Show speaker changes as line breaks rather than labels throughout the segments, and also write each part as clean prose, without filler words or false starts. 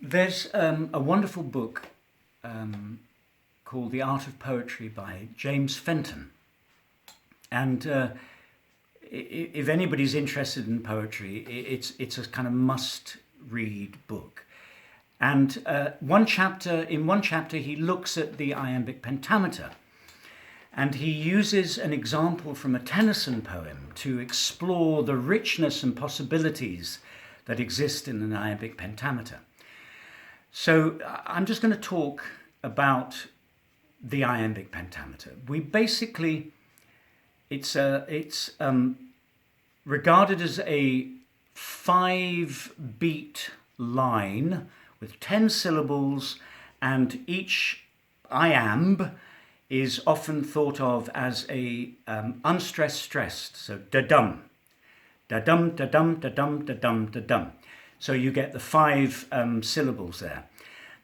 There's a wonderful book called The Art of Poetry by James Fenton. And if anybody's interested in poetry, it's a kind of must-read book. And in one chapter, he looks at the Iambic Pentameter. And he uses an example from a Tennyson poem to explore the richness and possibilities that exist in an Iambic Pentameter. So I'm just going to talk about the Iambic Pentameter. It's regarded as a 5-beat line with 10 syllables, and each iamb is often thought of as a unstressed stressed. So da-dum, da-dum, da-dum, da-dum, da-dum, da-dum. So you get the 5 syllables there.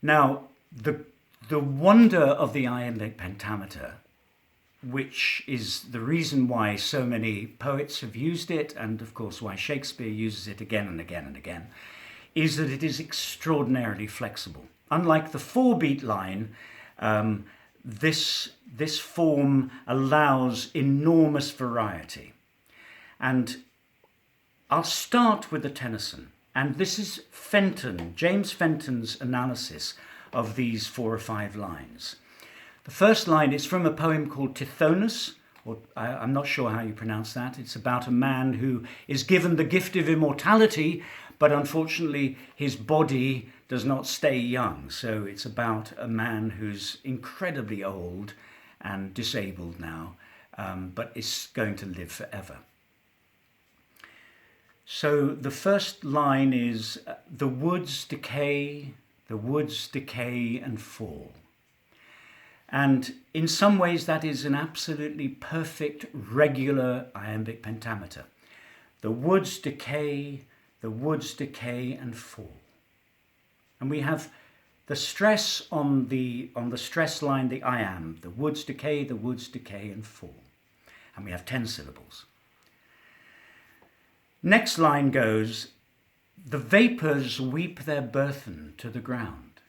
Now, the wonder of the Iambic Pentameter, which is the reason why so many poets have used it, and of course why Shakespeare uses it again and again and again, is that it is extraordinarily flexible. Unlike the 4-beat line, this form allows enormous variety. And I'll start with the Tennyson. And this is James Fenton's analysis of these 4 or 5 lines. The first line is from a poem called Tithonus, or I'm not sure how you pronounce that. It's about a man who is given the gift of immortality, but unfortunately his body does not stay young. So it's about a man who's incredibly old and disabled now, but is going to live forever. So the first line is, the woods decay and fall. And in some ways that is an absolutely perfect, regular iambic pentameter. The woods decay and fall. And we have the stress on the stress line, the iamb, the woods decay and fall. And we have 10 syllables. Next line goes, the vapours weep their burthen to the ground.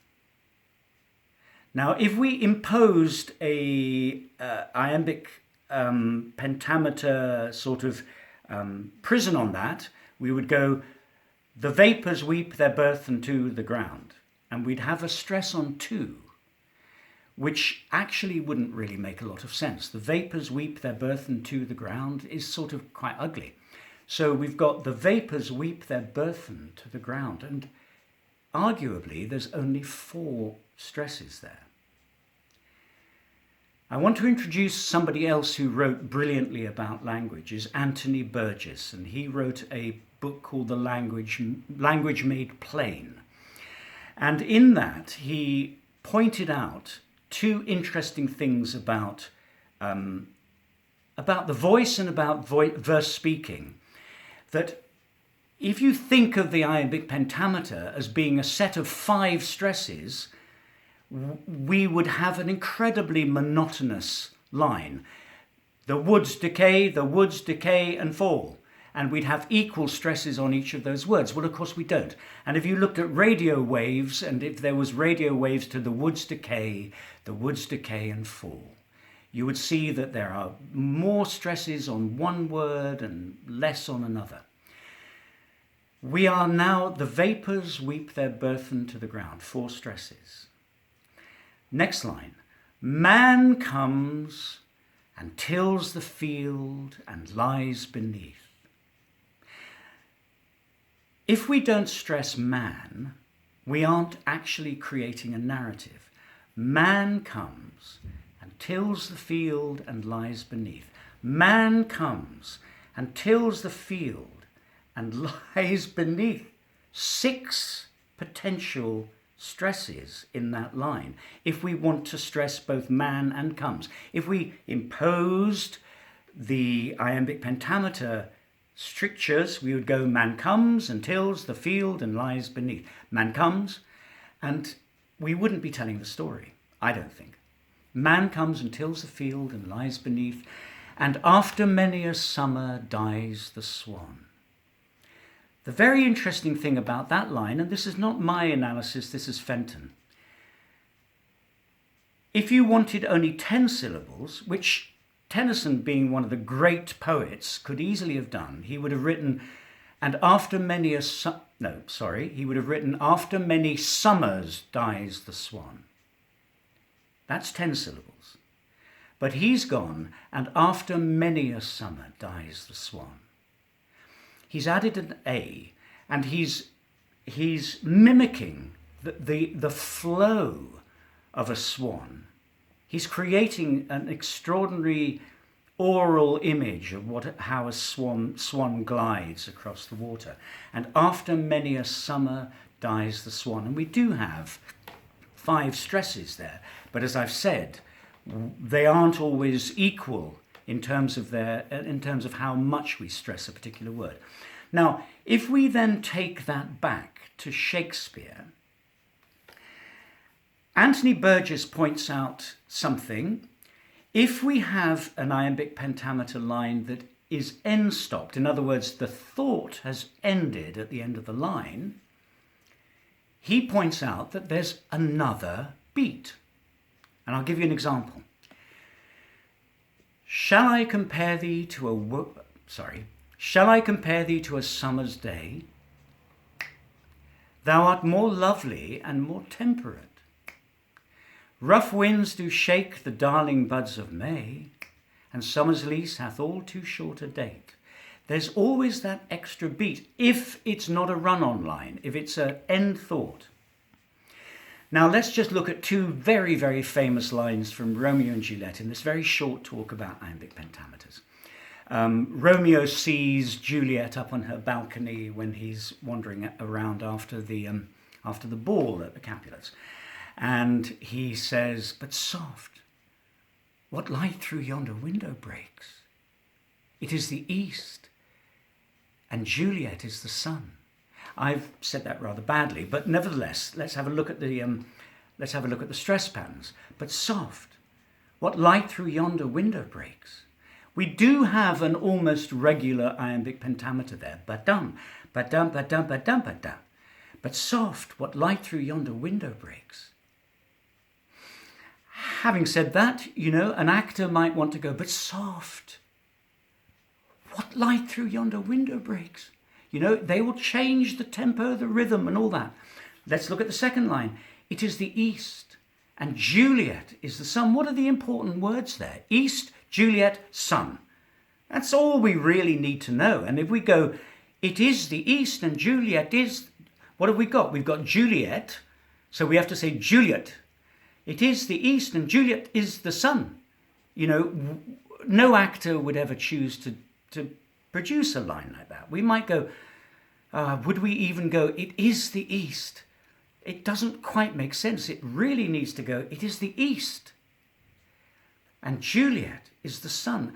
Now, if we imposed a iambic pentameter sort of prison on that, we would go, the vapours weep their burthen to the ground. And we'd have a stress on 2, which actually wouldn't really make a lot of sense. The vapours weep their burthen to the ground is sort of quite ugly. So we've got the vapours weep their burthen to the ground. And arguably, there's only 4 stresses there. I want to introduce somebody else who wrote brilliantly about language, is Anthony Burgess, and he wrote a book called The Language Made Plain. And in that, he pointed out 2 interesting things about the voice and about verse speaking, that if you think of the iambic pentameter as being a set of 5 stresses, we would have an incredibly monotonous line. The woods decay and fall. And we'd have equal stresses on each of those words. Well, of course we don't. And if you looked at radio waves, and if there was radio waves to the woods decay and fall, you would see that there are more stresses on one word and less on another. We are now, the vapours weep their burthen to the ground, 4 stresses. Next line, man comes and tills the field and lies beneath. If we don't stress man, we aren't actually creating a narrative. Man comes and tills the field and lies beneath. Man comes and tills the field and lies beneath. 6 potential stresses in that line if we want to stress both man and comes. If we imposed the iambic pentameter strictures, we would go man comes and tills the field and lies beneath. Man comes, and we wouldn't be telling the story, I don't think. Man comes and tills the field and lies beneath, and after many a summer dies the swan. The very interesting thing about that line, and this is not my analysis, this is Fenton. If you wanted only 10 syllables, which Tennyson, being one of the great poets, could easily have done, he would have written, and after many he would have written, after many summers dies the swan. That's 10 syllables. But he's gone, and after many a summer dies the swan. He's added an A, and he's mimicking the flow of a swan. He's creating an extraordinary oral image of how a swan glides across the water. And after many a summer dies the swan. And we do have 5 stresses there, but as I've said, they aren't always equal in terms of how much we stress a particular word. Now, if we then take that back to Shakespeare, Anthony Burgess points out something. If we have an iambic pentameter line that is end-stopped, in other words, the thought has ended at the end of the line, he points out that there's another beat. And I'll give you an example. Shall I compare thee to a summer's day? Thou art more lovely and more temperate. Rough winds do shake the darling buds of May, and summer's lease hath all too short a date. There's always that extra beat if it's not a run-on line, if it's an end thought. Now let's just look at 2 very, very famous lines from Romeo and Juliet in this very short talk about iambic pentameters. Romeo sees Juliet up on her balcony when he's wandering around after the ball at the Capulets. And he says, but soft, what light through yonder window breaks? It is the east, and Juliet is the sun. I've said that rather badly, but nevertheless, let's have a look at the stress patterns. But soft, what light through yonder window breaks? We do have an almost regular iambic pentameter there. Ba-dum, ba-dum, ba-dum, ba-dum, ba-dum. But soft, what light through yonder window breaks? Having said that, an actor might want to go, but soft, what light through yonder window breaks? They will change the tempo, the rhythm and all that. Let's look at the second line. It is the east, and Juliet is the sun. What are the important words there? East, Juliet, sun. That's all we really need to know. And if we go, it is the east and Juliet is, what have we got? We've got Juliet, so we have to say Juliet. It is the east and Juliet is the sun. No actor would ever choose to produce a line like that. We might go, would we even go, it is the east? It doesn't quite make sense. It really needs to go, it is the east. And Juliet is the sun.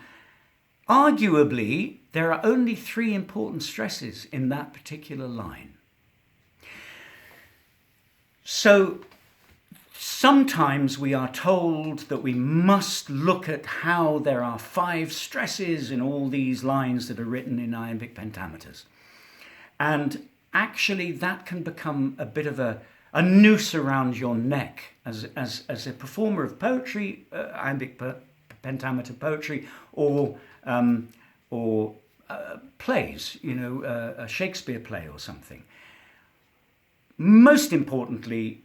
Arguably, there are only 3 important stresses in that particular line. So sometimes we are told that we must look at how there are 5 stresses in all these lines that are written in iambic pentameters. And actually that can become a bit of a noose around your neck as a performer of poetry, iambic pentameter poetry, or plays, a Shakespeare play or something. Most importantly,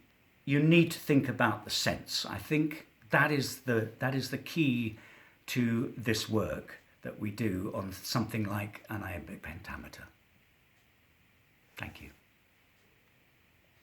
you need to think about the sense. I think that is the key to this work that we do on something like an iambic pentameter.